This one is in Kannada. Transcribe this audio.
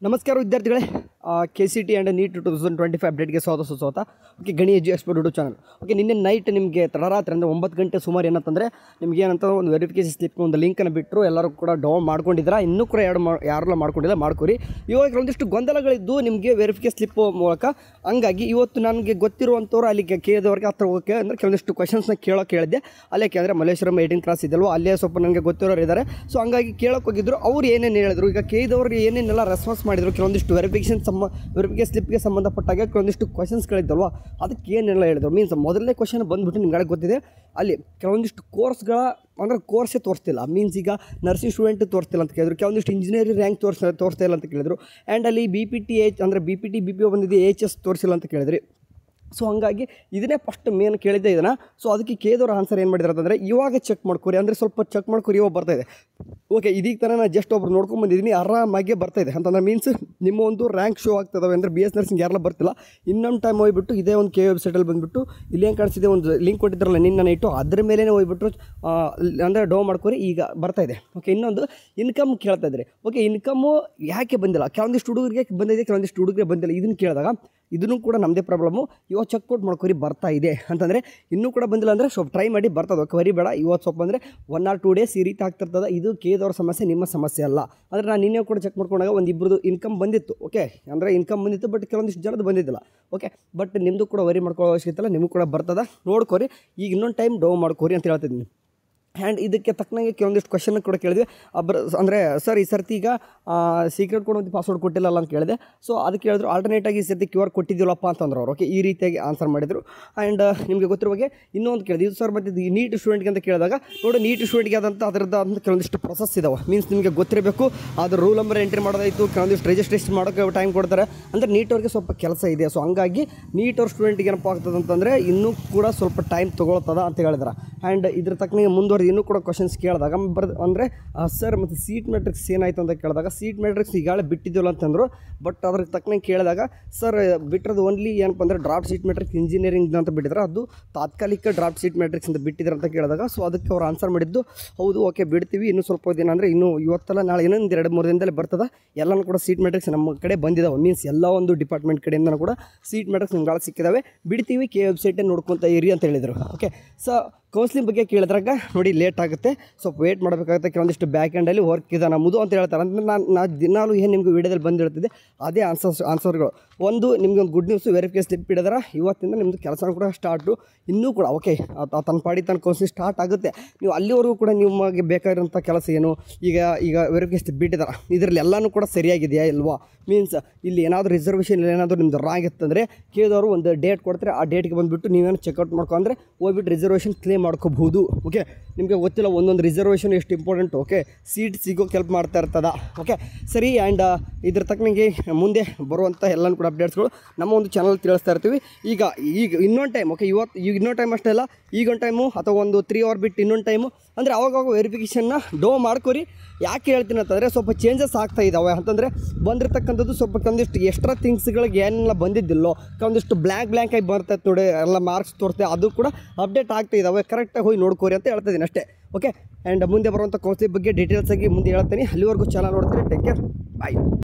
ನಮಸ್ಕಾರ ವಿದ್ಯಾರ್ಥಿಗಳೇ, KCT ಆ್ಯಂಡ್ ನೀಟ್ 2025 ಅಪ್ಡೇಟ್ಗೆ ಸ್ವಾಗತ. ಓಕೆ, ಗಣಿ ಎಜು ಎಕ್ಸ್ಪರ್ಟ್ ಯೂಟ್ಯೂಬ್ ಚಾನಲ್. ಓಕೆ, ನಿನ್ನೆ ನೈಟ್ ನಿಮಗೆ ತಡರಾತ್ರಿ ಅಂದರೆ 9 ಗಂಟೆ ಸುಮಾರು ಏನಂತಂದರೆ ನಿಮ್ಗೆ ಏನಂತ ಒಂದು ವೆರಿಫಿಕೇಷನ್ ಸ್ಲಿಪ್ ಒಂದು ಲಿಂಕನ್ನು ಬಿಟ್ಟರು. ಎಲ್ಲರೂ ಕೂಡ ಡೌನ್ ಮಾಡ್ಕೊಂಡಿದ್ದೀರಾ, ಇನ್ನೂ ಕೂಡ ಯಾರೆಲ್ಲ ಮಾಡ್ಕೊಂಡಿಲ್ಲ ಮಾಡ್ಕೊರಿ. ಇವಾಗ ಒಂದಿಷ್ಟು ಗೊಂದಲಗಳಿದ್ದು ನಿಮಗೆ ವೆರಿಫಿಕೇಷನ್ ಸ್ಲಿಪ್ ಮೂಲಕ. ಹಂಗಾಗಿ ಇವತ್ತು ನನಗೆ ಗೊತ್ತಿರುವಂಥವ್ರು ಅಲ್ಲಿಗೆ ಕೇಳಿದವ್ರಿಗೆ ಹತ್ರ ಹೋಗೋಕ್ಕೆ ಅಂದರೆ ಕೆಲವೊಂದಿಷ್ಟು ಕ್ವಶನ್ಸ್ನ ಕೇಳಿದ್ದೆ. ಅಲ್ಲೇ ಅಂದರೆ ಮಲ್ಲೇಶ್ವರಂ 18 ಕ್ರಾಸ್ ಇದಲ್ವೋ ಅಲ್ಲೇ ಸ್ವಲ್ಪ ನನಗೆ ಗೊತ್ತಿರೋರು ಇದ್ದಾರೆ. ಸೊ ಹಂಗಾಗಿ ಕೇಳೋಕೆ ಹೋಗಿದ್ರು. ಅವ್ರು ಏನೇನು ಹೇಳಿದ್ರು, ಈಗ ಕೇಳಿದವ್ರಿಗೆ ಏನೇನೆಲ್ಲ ರೆಸ್ಪಾನ್ಸ್ ಮಾಡಿದ್ರು, ಕೆಲವೊಂದಿಷ್ಟು ವೆರಿಫಿಕೇಷನ್ ಸ್ಲಿಪ್ಗೆ ಸಂಬಂಧಪಟ್ಟಾಗ ಕೆಲವೊಂದಿಷ್ಟು ಕ್ವಶನ್ಸ್ಗಳಿದ್ದಲ್ವ, ಅದಕ್ಕೆ ಏನೆಲ್ಲ ಹೇಳಿದ್ರು. ಮೀನ್ಸ್ ಮೊದಲನೇ ಕ್ವಶನ್ ಬಂದುಬಿಟ್ಟು ನಿಮ್ಗೆ ಗೊತ್ತಿದೆ, ಅಲ್ಲಿ ಕೆಲವೊಂದಿಷ್ಟು ಕೋರ್ಸ್ಗಳ ಅಂದರೆ ಕೋರ್ಸೇ ತೋರಿಸ್ತಿಲ್ಲ. ಮೀನ್ಸ್ ಈಗ ನರ್ಸಿಂಗ್ ಸ್ಟೂಡೆಂಟ್ ತೋರಿಸ್ತಿಲ್ಲ ಅಂತ ಕೇಳಿದ್ರು, ಕೆಲವೊಂದಿಷ್ಟು ಇಂಜಿನಿಯರಿಂಗ್ ರ್ಯಾಂಕ್ ತೋರಿಸ್ತಾ ಇಲ್ಲ ಅಂತ ಕೇಳಿದ್ರು. ಆ್ಯಂಡ್ ಅಲ್ಲಿ BPT ಅಂದರೆ BPT BPO ಬಂದಿದೆ, HS ತೋರಿಸಿಲ್ಲ ಅಂತ ಕೇಳಿದ್ರಿ. ಸೊ ಹಂಗಾಗಿ ಇದನ್ನೇ ಫಸ್ಟ್ ಮೇನ್ ಕೇಳಿದ್ದೆ ಇದನ್ನು. ಸೊ ಅದಕ್ಕೆ ಕೇಳಿದವ್ರ ಆನ್ಸರ್ ಏನು ಮಾಡಿದ್ರು ಅಂತಂದರೆ, ಇವಾಗ ಚೆಕ್ ಮಾಡ್ಕೊರಿ ಅಂದರೆ ಸ್ವಲ್ಪ ಚೆಕ್ ಮಾಡ್ಕೊರಿ, ಇವಾಗ ಬರ್ತಾಯಿದೆ. ಓಕೆ, ಇದೀಗ ಥರ ನಾನು ಜಸ್ಟ್ ಒಬ್ರು ನೋಡ್ಕೊಂಬಂದಿದ್ದೀನಿ, ಆರಾಮಾಗಿ ಬರ್ತಾಯಿದೆ ಅಂತಂದ್ರೆ ಮೀನ್ಸ್ ನಿಮ್ಮ ಒಂದು ರ್ಯಾಂಕ್ ಶೋ ಆಗ್ತದವೆ ಅಂದರೆ BS ನರ್ಸಿಂಗ್ ಯಾರೆಲ್ಲ ಬರ್ತಿಲ್ಲ. ಇನ್ನೊಂದು ಟೈಮ್ ಹೋಗ್ಬಿಟ್ಟು ಇದೇ ಒಂದು ವೆಬ್ಸೈಟಲ್ಲಿ ಬಂದುಬಿಟ್ಟು ಇಲ್ಲೇನು ಕಾಣಿಸಿದೆ, ಒಂದು ಲಿಂಕ್ ಕೊಟ್ಟಿದ್ರಲ್ಲ ನಿನ್ನ ನೈಟು, ಅದ್ರ ಮೇಲೆ ಹೋಗ್ಬಿಟ್ಟು ಅಂದರೆ ಡೌನ್ ಮಾಡ್ಕೊರಿ, ಈಗ ಬರ್ತಾಯಿದೆ. ಓಕೆ, ಇನ್ನೊಂದು ಇನ್ಕಮ್ ಕೇಳ್ತಾ ಇದ್ರಿ. ಓಕೆ, ಇನ್ಕಮ್ಮು ಯಾಕೆ ಬಂದಿಲ್ಲ, ಕೆಲವೊಂದಿಷ್ಟು ಹುಡುಗರಿಗೆ ಬಂದಿದೆ, ಕೆಲವೊಂದಿಷ್ಟು ಹುಡುಗರಿಗೆ ಬಂದಿಲ್ಲ. ಇದನ್ನು ಕೇಳಿದಾಗ ಇದನ್ನು ಕೂಡ ನಮ್ಮದೇ ಪ್ರಾಬ್ಲಮ್ಮು. ಇವಾಗ ಚೆಕ್ಔಟ್ ಮಾಡ್ಕೊರಿ ಬರ್ತಾ ಇದೆ ಅಂತಂದರೆ, ಇನ್ನೂ ಕೂಡ ಬಂದಿಲ್ಲ ಅಂದರೆ ಸ್ವಲ್ಪ ಟ್ರೈ ಮಾಡಿ ಬರ್ತದೆ. ಓಕೆ, ವರಿ ಬೇಡ. ಇವತ್ತು ಸ್ವಲ್ಪ ಅಂದರೆ 1 or 2 ಡೇಸ್ ಈ ರೀತಿ ಆಗ್ತಿರ್ತದೆ. ಇದು ಕೇದವ್ರ ಸಮಸ್ಯೆ, ನಿಮ್ಮ ಸಮಸ್ಯೆ ಅಲ್ಲ. ಅಂದರೆ ನಾನು ನಿನ್ನೆ ಕೂಡ ಚೆಕ್ ಮಾಡ್ಕೊಂಡಾಗ ಒಂದು ಇಬ್ಬರದು ಇನ್ಕಮ್ ಬಂದಿತ್ತು. ಓಕೆ, ಅಂದರೆ ಇನ್ಕಮ್ ಬಂದಿತ್ತು, ಬಟ್ ಕೆಲವೊಂದಿಷ್ಟು ಜನದ್ದು ಬಂದಿದ್ದಿಲ್ಲ. ಓಕೆ, ಬಟ್ ನಿಮ್ಮದು ಕೂಡ ವರಿ ಮಾಡ್ಕೊಳ್ಳೋ ಅವಶ್ಯಕತೆ ಇಲ್ಲ, ನಿಮಗೂ ಕೂಡ ಬರ್ತದೆ. ನೋಡ್ಕೊರಿ, ಈಗ ಇನ್ನೊಂದು ಟೈಮ್ ಡೌನ್ ಮಾಡ್ಕೊರಿ ಅಂತ ಹೇಳ್ತಿದ್ದೀನಿ. ಆ್ಯಂಡ್ ಇದಕ್ಕೆ ತಕ್ಕನಾಗೆ ಕೆಲವೊಂದಿಷ್ಟು ಕ್ವಶನ್ ಕೂಡ ಕೇಳಿದ್ವಿ. ಅಂದರೆ ಸರ್ ಈ ಸರ್ತಿ ಈಗ ಸೀಕ್ರೆಟ್ ಕೋಡ್ ಮತ್ತು ಪಾಸ್ವರ್ಡ್ ಕೊಟ್ಟಿಲ್ಲಲ್ಲ ಅಂತ ಕೇಳಿದೆ. ಸೊ ಅದಕ್ಕೆ ಹೇಳಿದ್ರು ಆಲ್ಟರ್ನೇಟಾಗಿ ಈ ಸರ್ತಿ QR ಕೊಟ್ಟಿದ್ದಿಲ್ಲಪ್ಪ ಅಂತಂದ್ರೆ ಅವರು. ಓಕೆ, ಈ ರೀತಿಯಾಗಿ ಆನ್ಸರ್ ಮಾಡಿದರು. ಆ್ಯಂಡ್ ನಿಮಗೆ ಗೊತ್ತಿರೋ ಬಗ್ಗೆ ಇನ್ನೊಂದು ಕೇಳಿದೆ, ಇದು ಸರ್ ಮತ್ತು ನೀಟ್ ಸ್ಟೂಡೆಂಟ್ಗೆ ಅಂತ ಕೇಳಿದಾಗ ನೋಡಿ, ನೀಟ್ ಸ್ಟೂಡೆಂಟ್ಗೆ ಆದಂಥ ಅದರದ್ದು ಅಂತ ಕೆಲವೊಂದಿಷ್ಟು ಪ್ರೊಸೆಸ್ ಇದಾವೆ. ಮೀನ್ಸ್ ನಿಮಗೆ ಗೊತ್ತಿರಬೇಕು, ಅದು ರೂಲ್ ನಂಬರ್ ಎಂಟ್ರಿ ಮಾಡೋದಾಯಿತು, ಕೆಲವೊಂದಿಷ್ಟು ರಿಜಿಸ್ಟ್ರೇಷನ್ ಮಾಡೋಕ್ಕೆ ಟೈಮ್ ಕೊಡ್ತಾರೆ. ಅಂದರೆ ನೀಟವ್ರಿಗೆ ಸ್ವಲ್ಪ ಕೆಲಸ ಇದೆ. ಸೊ ಹಂಗಾಗಿ ನೀಟವ್ರ ಸ್ಟೂಡೆಂಟಿಗೆ ಏನಪ್ಪ ಆಗ್ತದೆ ಅಂತಂದರೆ ಇನ್ನೂ ಕೂಡ ಸ್ವಲ್ಪ ಟೈಮ್ ತೊಗೊಳ್ತದ ಅಂತ ಹೇಳಿದ್ರೆ. ಆ್ಯಂಡ್ ಇದ್ರ ತಕ್ಕನಿಗೆ ಮುಂದುವರೆದು ಇನ್ನೂ ಕೂಡ ಕ್ವಶನ್ಸ್ ಕೇಳಿದಾಗ ಅಂದರೆ ಸರ್ ಮತ್ತು ಸೀಟ್ ಮ್ಯಾಟ್ರಿಕ್ಸ್ ಏನಾಯಿತು ಅಂತ ಕೇಳಿದಾಗ, ಸೀಟ್ ಮ್ಯಾಟ್ರಿಕ್ಸ್ ಈಗಾಗಲೇ ಬಿಟ್ಟಿದ್ದಿಲ್ಲ ಅಂತಂದರು. ಬಟ್ ಅದ್ರ ತಕ್ಕನಾಗಿ ಕೇಳಿದಾಗ ಸರ್ ಬಿಟ್ಟಿರೋದು ಓನ್ಲಿ ಏನಪ್ಪ ಅಂದರೆ ಡ್ರಾಫ್ಟ್ ಸೀಟ್ ಮ್ಯಾಟ್ರಿಕ್ಸ್ ಇಂಜಿನಿಯರಿಂಗ್ ಅಂತ ಬಿಟ್ಟಿದ್ರೆ, ಅದು ತಾತ್ಕಾಲಿಕ ಡ್ರಾಫ್ಟ್ ಸೀಟ್ ಮ್ಯಾಟ್ರಿಕ್ಸ್ ಅಂತ ಬಿಟ್ಟಿದ್ದಾರೆ ಅಂತ ಕೇಳಿದಾಗ, ಸೊ ಅದಕ್ಕೆ ಅವ್ರು ಆನ್ಸರ್ ಮಾಡಿದ್ದು ಹೌದು, ಓಕೆ ಬಿಡ್ತೀವಿ, ಇನ್ನೂ ಸ್ವಲ್ಪ ದಿನ ಅಂದರೆ ಇನ್ನೂ ಇವತ್ತಲ್ಲ ನಾಳೆ ಇನ್ನೊಂದು 2-3 ದಿನದಲ್ಲೇ ಬರ್ತದೆ. ಎಲ್ಲನೂ ಕೂಡ ಸೀಟ್ ಮ್ಯಾಟ್ರಿಕ್ಸ್ ನಮ್ಮ ಕಡೆ ಬಂದಿದ್ದಾವೆ. ಮೀನ್ಸ್ ಎಲ್ಲ ಒಂದು ಡಿಪಾರ್ಟ್ಮೆಂಟ್ ಕಡೆಯಿಂದನೂ ಕೂಡ ಸೀಟ್ ಮ್ಯಾಟ್ರಿಕ್ಸ್ ನಿಮ್ಗೆ ಸಿಕ್ಕಿದ್ದಾವೆ, ಬಿಡ್ತೀವಿ, ವೆಬ್ಸೈಟೇ ನೋಡ್ಕೊತ ಇರಿ ಅಂತ ಹೇಳಿದರು. ಓಕೆ, ಸೊ ಕೌನ್ಸ್ಲಿಂಗ್ ಬಗ್ಗೆ ಕೇಳಿದ್ರಾಗ ನೋಡಿ ಲೇಟ್ ಆಗುತ್ತೆ, ಸ್ವಲ್ಪ ವೇಟ್ ಮಾಡಬೇಕಾಗುತ್ತೆ, ಕೆಲವೊಂದಿಷ್ಟು ಬ್ಯಾಕ್ ಎಂಡಲ್ಲಿ ವರ್ಕ್ ಇದೆ ನಮ್ಮದು ಅಂತ ಹೇಳ್ತಾರೆ. ಅಂದರೆ ನಾನು ದಿನಾಲು ಏನು ನಿಮಗೆ ವೀಡಿಯೋದಲ್ಲಿ ಬಂದು ಹೇಳ್ತಿದ್ದೆ ಅದೇ ಆನ್ಸರ್ಗಳು. ಒಂದು ನಿಮಗೆ ಒಂದು ಗುಡ್ ನ್ಯೂಸ್, ವೆರಿಫಿಕೇಷನ್ ಸ್ಲಿಪ್ ಹಿಡಿದ್ರೆ ಇವತ್ತಿಂದ ನಿಮ್ಮದು ಕೆಲಸ ಕೂಡ ಸ್ಟಾರ್ಟು. ಇನ್ನೂ ಕೂಡ ಓಕೆ ತನ್ನ ಪಾಡಿ ತನ್ನ ಕೌನ್ಸಿಲಿಂಗ್ ಸ್ಟಾರ್ಟ್ ಆಗುತ್ತೆ. ನೀವು ಅಲ್ಲಿವರೆಗೂ ಕೂಡ ನಿಮಗೆ ಬೇಕಾಗಿರೋಂಥ ಕೆಲಸ ಏನು, ಈಗ ವೆರಿಫಿಕೇಷನ್ ಸ್ಲಿಪ್ ಬಿಟ್ಟಿದ್ದಾರೆ, ಇದರಲ್ಲಿ ಎಲ್ಲನೂ ಕೂಡ ಸರಿಯಾಗಿದೆಯಾ ಇಲ್ವಾ. ಮೀನ್ಸ್ ಇಲ್ಲಿ ಏನಾದರೂ ರಿಸರ್ವೇಷನ್ ಏನಾದರೂ ನಿಮ್ದು ರಾಂಗ್ ಇತ್ತಂದರೆ ಕೇಳಿದವರು ಒಂದು ಡೇಟ್ ಕೊಡ್ತಾರೆ, ಆ ಡೇಟ್ಗೆ ಬಂದುಬಿಟ್ಟು ನೀವೇನು ಚೆಕ್ಔಟ್ ಮಾಡ್ಕೊಂಡ್ರೆ ಹೋಗ್ಬಿಟ್ಟು ರಿಸರ್ವೇಷನ್ ಕ್ಲೇಮ್ ಮಾಡ್ಕೋಬಹುದು. ಓಕೆ, ನಿಮಗೆ ಗೊತ್ತಿಲ್ಲ ಒಂದೊಂದು ರಿಸರ್ವೇಷನ್ ಎಷ್ಟು ಇಂಪಾರ್ಟೆಂಟ್. ಓಕೆ, ಸೀಟ್ ಸಿಗೋಕ್ಕೆ ಹೆಲ್ಪ್ ಮಾಡ್ತಾ ಇರ್ತದ. ಓಕೆ ಸರಿ. ಆ್ಯಂಡ್ ಇದ್ರ ತಕ್ಕನಿಗೆ ಮುಂದೆ ಬರುವಂಥ ಎಲ್ಲನೂ ಕೂಡ ಅಪ್ಡೇಟ್ಸ್ಗಳು ನಮ್ಮ ಒಂದು ಚಾನಲ್ ತಿಳಿಸ್ತಾ ಇರ್ತೀವಿ. ಈಗ ಇನ್ನೊಂದು ಟೈಮ್, ಓಕೆ ಈಗ ಇನ್ನೊಂದು ಟೈಮ್ ಅಷ್ಟೇ ಅಲ್ಲ, ಈಗ ಒಂದು ಟೈಮು ಅಥವಾ ಒಂದು 3 hour ಬಿಟ್ಟು ಇನ್ನೊಂದು ಟೈಮು ಅಂದರೆ ಅವಾಗ ವೆರಿಫಿಕೇಷನ್ನ ಡೋ ಮಾಡ್ಕೊರಿ. ಯಾಕೆ ಹೇಳ್ತೀನಿ ಅಂತಂದರೆ ಸ್ವಲ್ಪ ಚೇಂಜಸ್ ಆಗ್ತಾ ಇದ್ದಾವೆ ಅಂತಂದರೆ ಬಂದಿರತಕ್ಕಂಥದ್ದು ಸ್ವಲ್ಪ ಕೆಲವೊಂದಿಷ್ಟು ಎಕ್ಸ್ಟ್ರಾ ಥಿಂಗ್ಸ್ಗಳಿಗೆ ಏನೆಲ್ಲ ಬಂದಿದ್ದಿಲ್ಲೋ, ಕೆಲವೊಂದಿಷ್ಟು ಬ್ಲ್ಯಾಂಕ್ ಆಗಿ ಬರ್ತೈತೆ ನೋಡಿ, ಎಲ್ಲ ಮಾರ್ಕ್ಸ್ ತೋರಿಸ್ತೇವೆ, ಅದು ಕೂಡ ಅಪ್ಡೇಟ್ ಆಗ್ತಾ ಇದ್ದಾವೆ. ಕರೆಕ್ಟಾಗಿ ಹೋಗಿ ನೋಡ್ಕೋರಿ ಅಂತ ಹೇಳ್ತಾ ಇದ್ದೀನಿ ಅಷ್ಟೇ. ಓಕೆ, ಆ್ಯಂಡ್ ಮುಂದೆ ಬರುವಂಥ ಕೌನ್ಸಿಲಿಂಗ್ ಬಗ್ಗೆ ಡೀಟೇಲ್ಸ್ ಆಗಿ ಮುಂದೆ ಹೇಳ್ತೀನಿ. ಅಲ್ಲಿವರೆಗೂ ಚಾನಲ್ ನೋಡ್ತೀನಿ. ಟೇಕ್ ಕೇರ್, ಬಾಯ್.